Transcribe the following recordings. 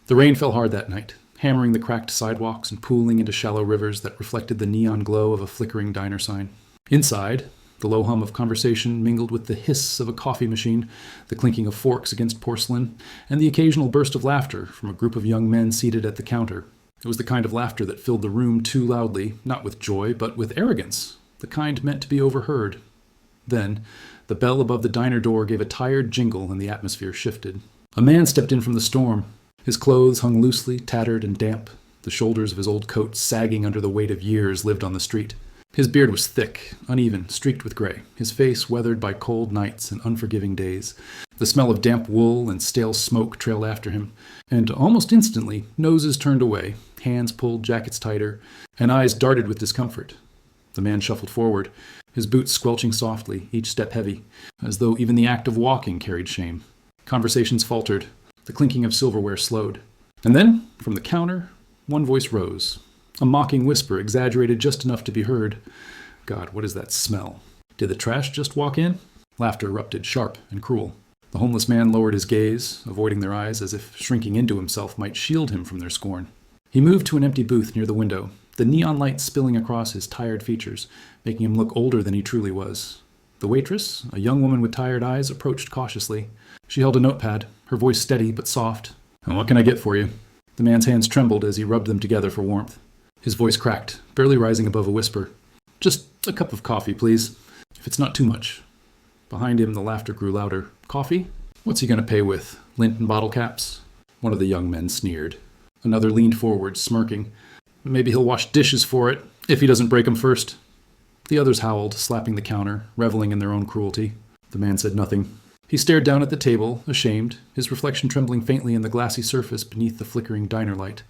The rain fell hard that night, hammering the cracked sidewalks and pooling into shallow rivers that reflected the neon glow of a flickering diner sign. Inside, the low hum of conversation mingled with the hiss of a coffee machine, the clinking of forks against porcelain, and the occasional burst of laughter from a group of young men seated at the counter. It was the kind of laughter that filled the room too loudly, not with joy, but with arrogance, the kind meant to be overheard. Then, the bell above the diner door gave a tired jingle and the atmosphere shifted. A man stepped in from the storm. His clothes hung loosely, tattered and damp. The shoulders of his old coat, sagging under the weight of years, lived on the street. His beard was thick, uneven, streaked with gray, his face weathered by cold nights and unforgiving days. The smell of damp wool and stale smoke trailed after him, and almost instantly, noses turned away, hands pulled jackets tighter, and eyes darted with discomfort. The man shuffled forward, his boots squelching softly, each step heavy, as though even the act of walking carried shame. Conversations faltered. The clinking of silverware slowed. And then, from the counter, one voice rose. A mocking whisper, exaggerated just enough to be heard. God, what is that smell? Did the trash just walk in? Laughter erupted, sharp and cruel. The homeless man lowered his gaze, avoiding their eyes as if shrinking into himself might shield him from their scorn. He moved to an empty booth near the window, the neon light spilling across his tired features, making him look older than he truly was. The waitress, a young woman with tired eyes, approached cautiously. She held a notepad, her voice steady but soft. "What can I get for you?" The man's hands trembled as he rubbed them together for warmth. His voice cracked, barely rising above a whisper. "Just a cup of coffee, please, if it's not too much." Behind him, the laughter grew louder. "Coffee? What's he going to pay with? Lint and bottle caps?" One of the young men sneered. Another leaned forward, smirking. "Maybe he'll wash dishes for it, if he doesn't break 'em first." The others howled, slapping the counter, reveling in their own cruelty. The man said nothing. He stared down at the table, ashamed, his reflection trembling faintly in the glassy surface beneath the flickering diner light.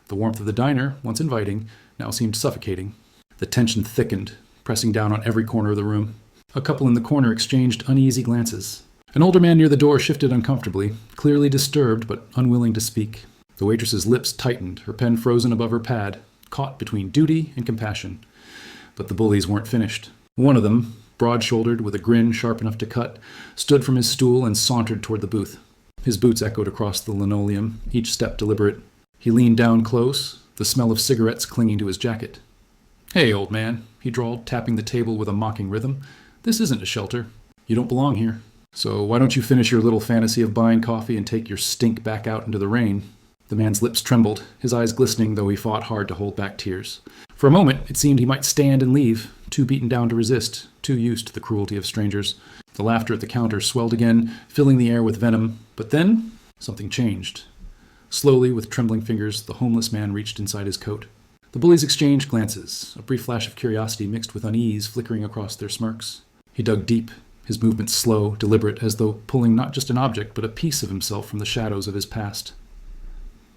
The warmth of the diner, once inviting, now seemed suffocating. The tension thickened, pressing down on every corner of the room. A couple in the corner exchanged uneasy glances. An older man near the door shifted uncomfortably, clearly disturbed but unwilling to speak. The waitress's lips tightened, her pen frozen above her pad, caught between duty and compassion. But the bullies weren't finished. One of them, broad-shouldered with a grin sharp enough to cut, stood from his stool and sauntered toward the booth. His boots echoed across the linoleum, each step deliberate. He leaned down close, the smell of cigarettes clinging to his jacket. "Hey, old man," he drawled, tapping the table with a mocking rhythm. "This isn't a shelter. You don't belong here. So why don't you finish your little fantasy of buying coffee and take your stink back out into the rain?" The man's lips trembled, his eyes glistening, though he fought hard to hold back tears. For a moment, it seemed he might stand and leave, too beaten down to resist, too used to the cruelty of strangers. The laughter at the counter swelled again, filling the air with venom. But then, something changed. Slowly, with trembling fingers, the homeless man reached inside his coat. The bullies exchanged glances, a brief flash of curiosity mixed with unease flickering across their smirks. He dug deep, his movements slow, deliberate, as though pulling not just an object, but a piece of himself from the shadows of his past.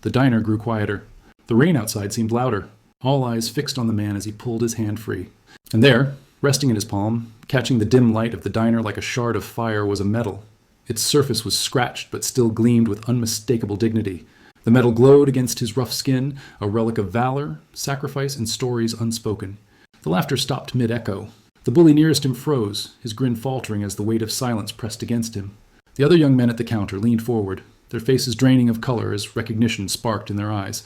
The diner grew quieter. The rain outside seemed louder, all eyes fixed on the man as he pulled his hand free. And there, resting in his palm, catching the dim light of the diner like a shard of fire, was a medal. Its surface was scratched, but still gleamed with unmistakable dignity. The metal glowed against his rough skin, a relic of valor, sacrifice, and stories unspoken. The laughter stopped mid-echo. The bully nearest him froze, his grin faltering as the weight of silence pressed against him. The other young men at the counter leaned forward, their faces draining of color as recognition sparked in their eyes.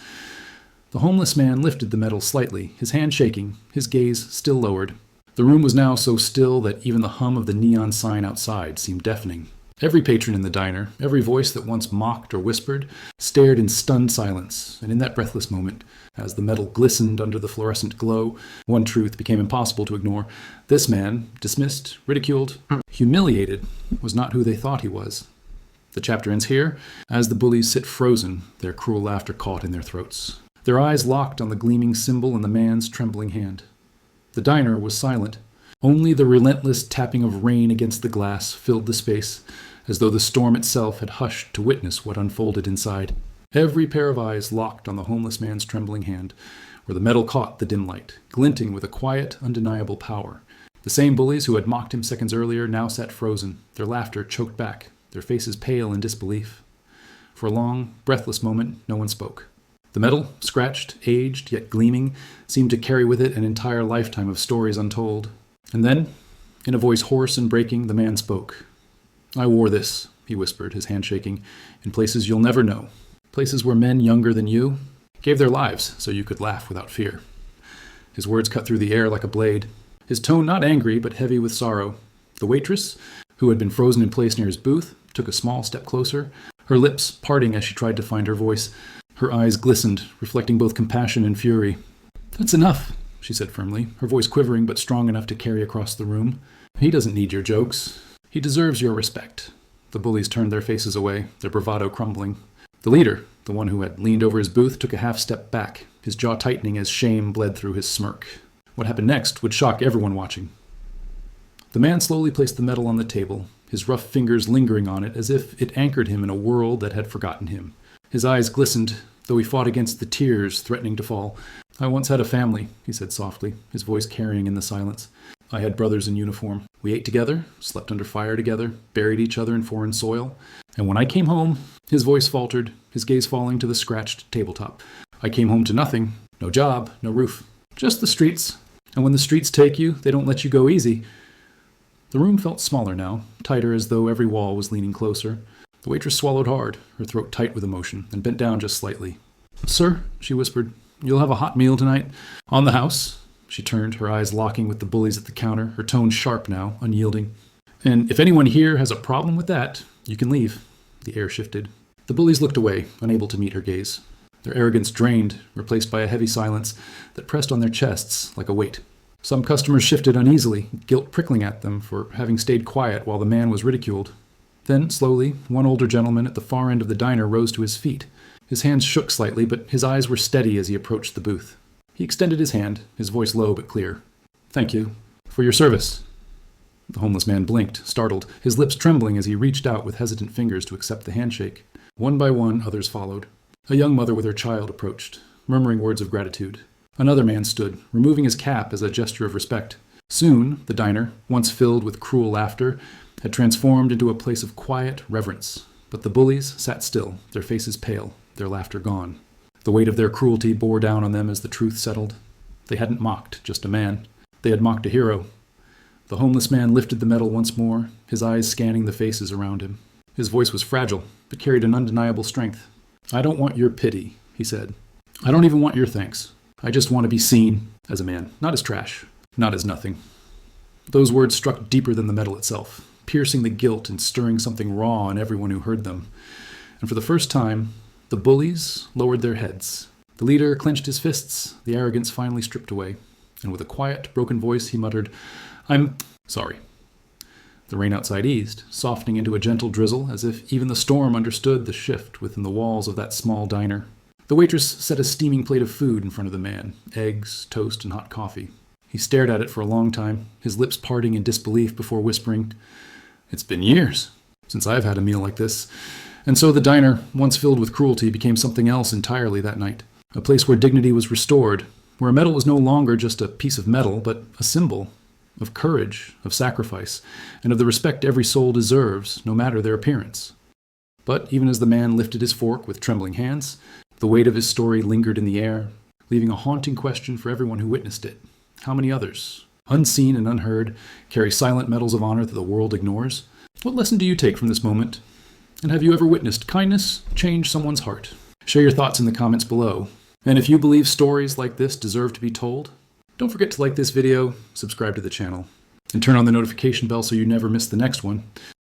The homeless man lifted the medal slightly, his hand shaking, his gaze still lowered. The room was now so still that even the hum of the neon sign outside seemed deafening. Every patron in the diner, every voice that once mocked or whispered, stared in stunned silence, and in that breathless moment, as the metal glistened under the fluorescent glow, one truth became impossible to ignore. This man, dismissed, ridiculed, humiliated, was not who they thought he was. The chapter ends here, as the bullies sit frozen, their cruel laughter caught in their throats. Their eyes locked on the gleaming symbol in the man's trembling hand. The diner was silent. Only the relentless tapping of rain against the glass filled the space, as though the storm itself had hushed to witness what unfolded inside. Every pair of eyes locked on the homeless man's trembling hand, where the metal caught the dim light, glinting with a quiet, undeniable power. The same bullies who had mocked him seconds earlier now sat frozen, their laughter choked back, their faces pale in disbelief. For a long, breathless moment, no one spoke. The metal, scratched, aged, yet gleaming, seemed to carry with it an entire lifetime of stories untold. And then, in a voice hoarse and breaking, the man spoke. "I wore this," he whispered, his hand shaking, "in places you'll never know. Places where men younger than you gave their lives so you could laugh without fear. His words cut through the air like a blade, his tone not angry but heavy with sorrow. The waitress, who had been frozen in place near his booth, took a small step closer, her lips parting as she tried to find her voice. Her eyes glistened, reflecting both compassion and fury. "That's enough," she said firmly, her voice quivering but strong enough to carry across the room. "He doesn't need your jokes. He deserves your respect." The bullies turned their faces away, their bravado crumbling. The leader, the one who had leaned over his booth, took a half step back, his jaw tightening as shame bled through his smirk. What happened next would shock everyone watching. The man slowly placed the medal on the table, his rough fingers lingering on it as if it anchored him in a world that had forgotten him. His eyes glistened, though he fought against the tears threatening to fall. "I once had a family," he said softly, his voice carrying in the silence. "I had brothers in uniform. We ate together, slept under fire together, buried each other in foreign soil. And when I came home," his voice faltered, his gaze falling to the scratched tabletop. "I came home to nothing. No job, no roof. Just the streets. And when the streets take you, they don't let you go easy." The room felt smaller now, tighter as though every wall was leaning closer. The waitress swallowed hard, her throat tight with emotion, and bent down just slightly. "Sir," she whispered, "you'll have a hot meal tonight. On the house." She turned, her eyes locking with the bullies at the counter, her tone sharp now, unyielding. "And if anyone here has a problem with that, you can leave." The air shifted. The bullies looked away, unable to meet her gaze. Their arrogance drained, replaced by a heavy silence that pressed on their chests like a weight. Some customers shifted uneasily, guilt prickling at them for having stayed quiet while the man was ridiculed. Then, slowly, one older gentleman at the far end of the diner rose to his feet. His hands shook slightly, but his eyes were steady as he approached the booth. He extended his hand, his voice low but clear. "Thank you. For your service." The homeless man blinked, startled, his lips trembling as he reached out with hesitant fingers to accept the handshake. One by one, others followed. A young mother with her child approached, murmuring words of gratitude. Another man stood, removing his cap as a gesture of respect. Soon, the diner, once filled with cruel laughter, had transformed into a place of quiet reverence. But the bullies sat still, their faces pale, their laughter gone. The weight of their cruelty bore down on them as the truth settled. They hadn't mocked just a man. They had mocked a hero. The homeless man lifted the medal once more, his eyes scanning the faces around him. His voice was fragile, but carried an undeniable strength. "I don't want your pity," he said. "I don't even want your thanks. I just want to be seen as a man, not as trash, not as nothing." Those words struck deeper than the medal itself, piercing the guilt and stirring something raw in everyone who heard them. And for the first time, the bullies lowered their heads. The leader clenched his fists, the arrogance finally stripped away. And with a quiet, broken voice, he muttered, "I'm sorry." The rain outside eased, softening into a gentle drizzle, as if even the storm understood the shift within the walls of that small diner. The waitress set a steaming plate of food in front of the man, eggs, toast, and hot coffee. He stared at it for a long time, his lips parting in disbelief before whispering, "It's been years since I've had a meal like this." And so the diner, once filled with cruelty, became something else entirely that night. A place where dignity was restored, where a medal was no longer just a piece of metal, but a symbol of courage, of sacrifice, and of the respect every soul deserves, no matter their appearance. But even as the man lifted his fork with trembling hands, the weight of his story lingered in the air, leaving a haunting question for everyone who witnessed it. How many others, unseen and unheard, carry silent medals of honor that the world ignores? What lesson do you take from this moment? And have you ever witnessed kindness change someone's heart? Share your thoughts in the comments below. And if you believe stories like this deserve to be told, don't forget to like this video, subscribe to the channel, and turn on the notification bell so you never miss the next one.